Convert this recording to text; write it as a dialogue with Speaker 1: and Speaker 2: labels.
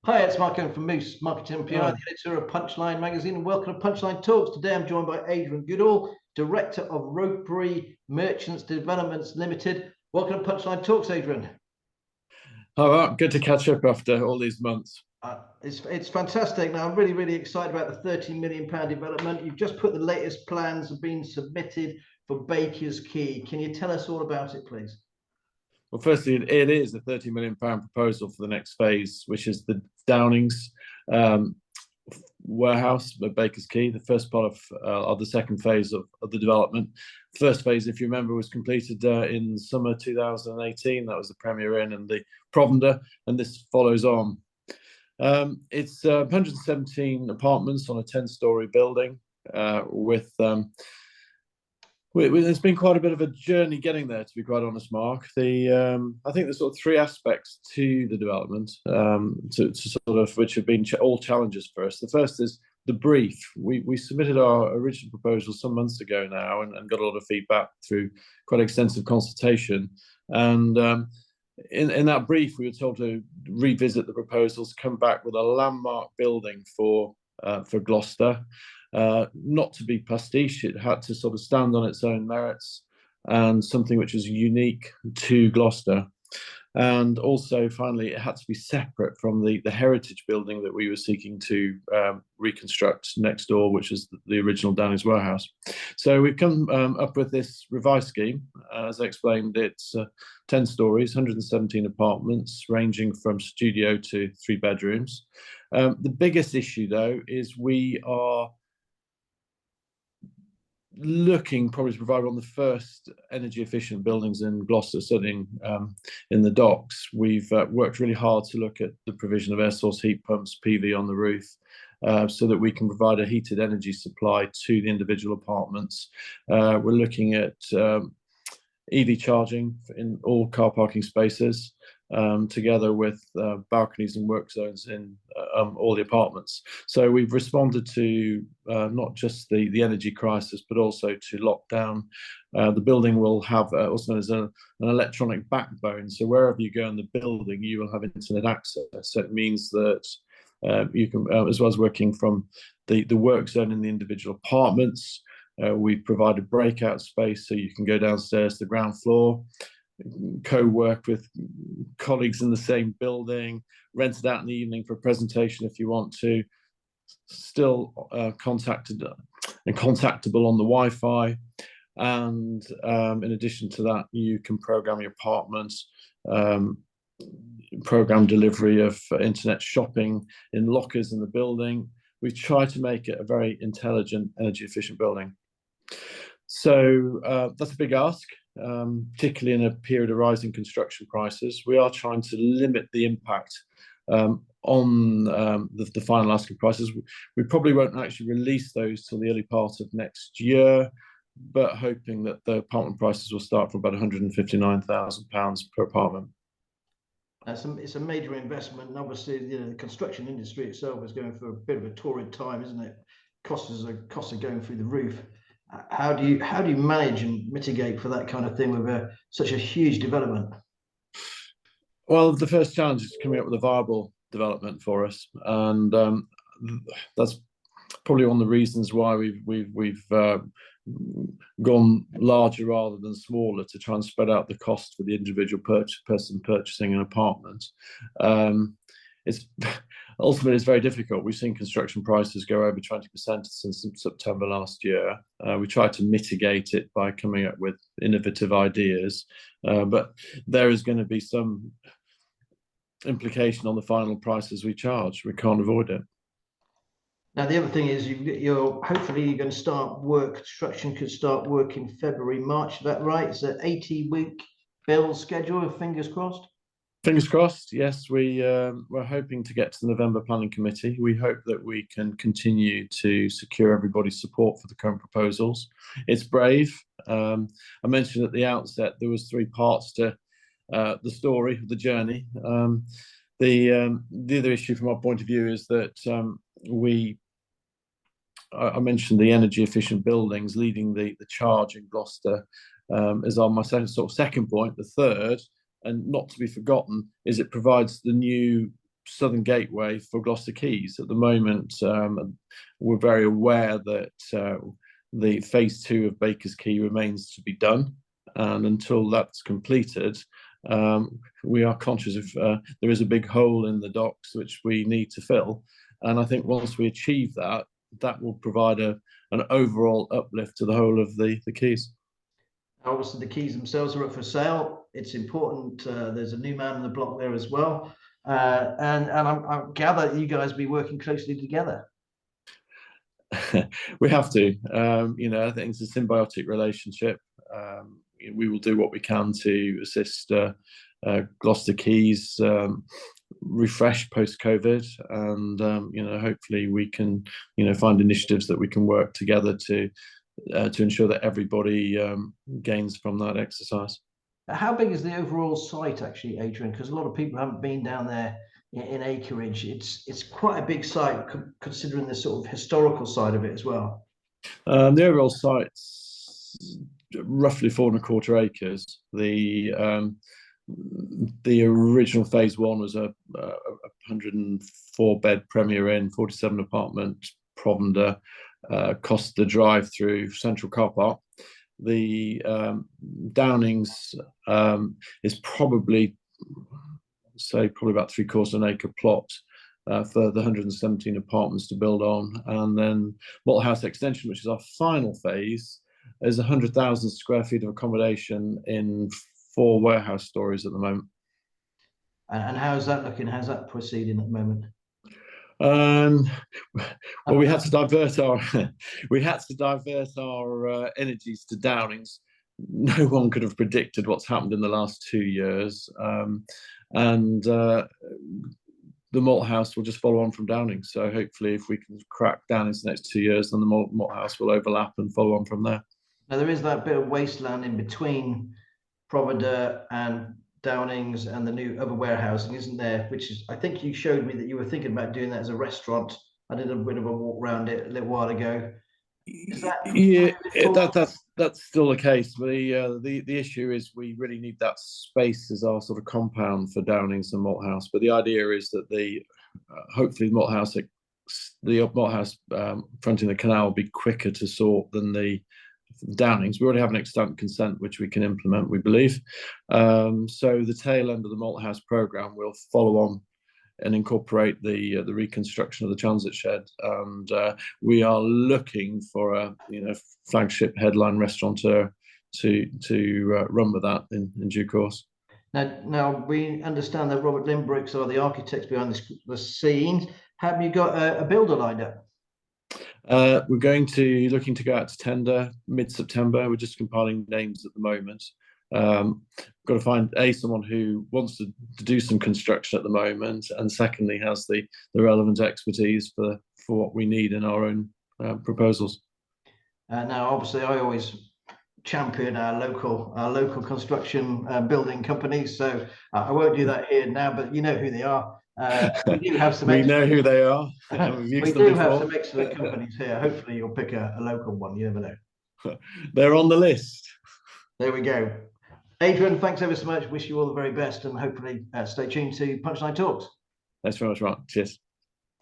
Speaker 1: Hi, it's Mark from Moose Marketing PR, the editor of Punchline magazine, and welcome to Punchline Talks. Today I'm joined by Adrian Goodall, Director of Rokeby Merchants Developments Limited. Welcome to Punchline Talks, Adrian.
Speaker 2: All right, good to catch up after all these months.
Speaker 1: It's fantastic. Now, I'm really excited about the £30 million development. You've just put the latest plans have been submitted for Baker's Quay. Can you tell us all about it, please?
Speaker 2: Well, firstly, it is a £30 million proposal for the next phase, which is the Downings warehouse at Baker's Quay, the first part of the second phase of the development. First phase, if you remember, was completed in summer 2018. That was the Premier Inn and the Provender, and this follows on. It's 117 apartments on a 10-storey building there's been quite a bit of a journey getting there, to be quite honest, Mark. I think there's sort of three aspects to the development, which have been all challenges for us. The first is the brief. We submitted our original proposal some months ago now and got a lot of feedback through quite extensive consultation. And in that brief, we were told to revisit the proposals, come back with a landmark building for Gloucester. Not to be pastiche, it had to sort of stand on its own merits and something which is unique to Gloucester. And also, finally, it had to be separate from the heritage building that we were seeking to reconstruct next door, which is the original Downings warehouse. So we've come up with this revised scheme. As I explained, it's 10 stories, 117 apartments, ranging from studio to 3 bedrooms. The biggest issue, though, is we are looking probably to provide one of the first energy efficient buildings in Gloucester, sitting in the docks. We've worked really hard to look at the provision of air source heat pumps, PV on the roof, so that we can provide a heated energy supply to the individual apartments. We're looking at EV charging in all car parking spaces, together with balconies and work zones in all the apartments. So we've responded to not just the energy crisis, but also to lockdown. The building will have also known as an electronic backbone. So wherever you go in the building, you will have internet access. So it means that you can, as well as working from the work zone in the individual apartments, we've provided breakout space so you can go downstairs to the ground floor, co-work with colleagues in the same building, rent it out in the evening for a presentation if you want to, still contacted and contactable on the Wi-Fi. And in addition to that, you can program your apartments, program delivery of internet shopping in lockers in the building. We've tried to make it a very intelligent, energy efficient building. So that's a big ask, particularly in a period of rising construction prices. We are trying to limit the impact on the final asking prices. We probably won't actually release those till the early part of next year, but hoping that the apartment prices will start from about £159,000 per apartment.
Speaker 1: It's a major investment, and obviously, the construction industry itself is going through a bit of a torrid time, isn't it? Costs are going through the roof. How do you manage and mitigate for that kind of thing with such a huge development?
Speaker 2: Well, the first challenge is coming up with a viable development for us, and that's probably one of the reasons why we've gone larger rather than smaller, to try and spread out the cost for the individual person purchasing an apartment. Ultimately, it's very difficult. We've seen construction prices go over 20% since September last year. We tried to mitigate it by coming up with innovative ideas, but there is going to be some implication on the final prices we charge. We can't avoid it.
Speaker 1: Now, the other thing is hopefully you're going to start work. Construction could start work in February, March. Is that right? It's an 80-week build schedule. Fingers crossed.
Speaker 2: Fingers crossed, yes. We're hoping to get to the November planning committee. We hope that we can continue to secure everybody's support for the current proposals. It's brave. I mentioned at the outset there was 3 parts to the story, the journey. The other issue from our point of view is that I mentioned the energy efficient buildings leading the charge in Gloucester is on my second point. The third, and not to be forgotten, is it provides the new southern gateway for Gloucester Quays. At the moment, we're very aware that the phase 2 of Baker's Quay remains to be done, and until that's completed, we are conscious of there is a big hole in the docks which we need to fill, and I think once we achieve that, that will provide an overall uplift to the whole of the quays.
Speaker 1: Obviously, the quays themselves are up for sale. It's important. There's a new man in the block there as well, and I gather you guys be working closely together.
Speaker 2: We have to. I think it's a symbiotic relationship. We will do what we can to assist Gloucester Quays refresh post-COVID, and hopefully we can find initiatives that we can work together to ensure that everybody gains from that exercise.
Speaker 1: How big is the overall site actually, Adrian? Because a lot of people haven't been down there in acreage. It's quite a big site considering the sort of historical side of it as well.
Speaker 2: The overall site's roughly 4¼ acres. The original phase 1 was a 104-bed Premier Inn, 47 apartment Provender, Costa Drive through Central Car Park. The Downings is probably about 3/4 acre plot for the 117 apartments to build on, and then Malthouse Extension, which is our final phase, is 100,000 square feet of accommodation in 4 warehouse stories at the moment.
Speaker 1: And how's that looking? How's that proceeding at the moment?
Speaker 2: Well, we had to divert our energies to Downings. No one could have predicted what's happened in the last 2 years, and the Malthouse will just follow on from Downings. So hopefully, if we can crack Downings the next 2 years, then the Malthouse will overlap and follow on from there.
Speaker 1: Now there is that bit of wasteland in between Provender and Downings and the new other warehousing, isn't there? Which is, I think you showed me that you were thinking about doing that as a restaurant. I did a bit of a walk around it a little while ago.
Speaker 2: That's still the case. The issue is we really need that space as our sort of compound for Downings and Malthouse. But the idea is that hopefully the Malthouse fronting the canal will be quicker to sort than the Downings. We already have an extant consent which we can implement, we believe. So the tail end of the Malthouse programme will follow on and incorporate the reconstruction of the transit shed, and we are looking for a flagship headline restaurateur to run with that in due course.
Speaker 1: Now we understand that Robert Limbricks are the architects behind the scenes. Have you got a builder lined up?
Speaker 2: We're looking to go out to tender mid-September. We're just compiling names at the moment. Got to find someone who wants to do some construction at the moment, and secondly has the relevant expertise for what we need in our own proposals.
Speaker 1: Now, obviously, I always champion our local construction building companies, so I won't do that here now. But you know who they are. We do have some.
Speaker 2: We know who they are.
Speaker 1: We do have some excellent companies here. Hopefully, you'll pick a local one. You never know.
Speaker 2: They're on the list.
Speaker 1: There we go. Adrian, thanks ever so much. Wish you all the very best, and hopefully stay tuned to Punchline Talks.
Speaker 2: Thanks very much, Mark. Cheers.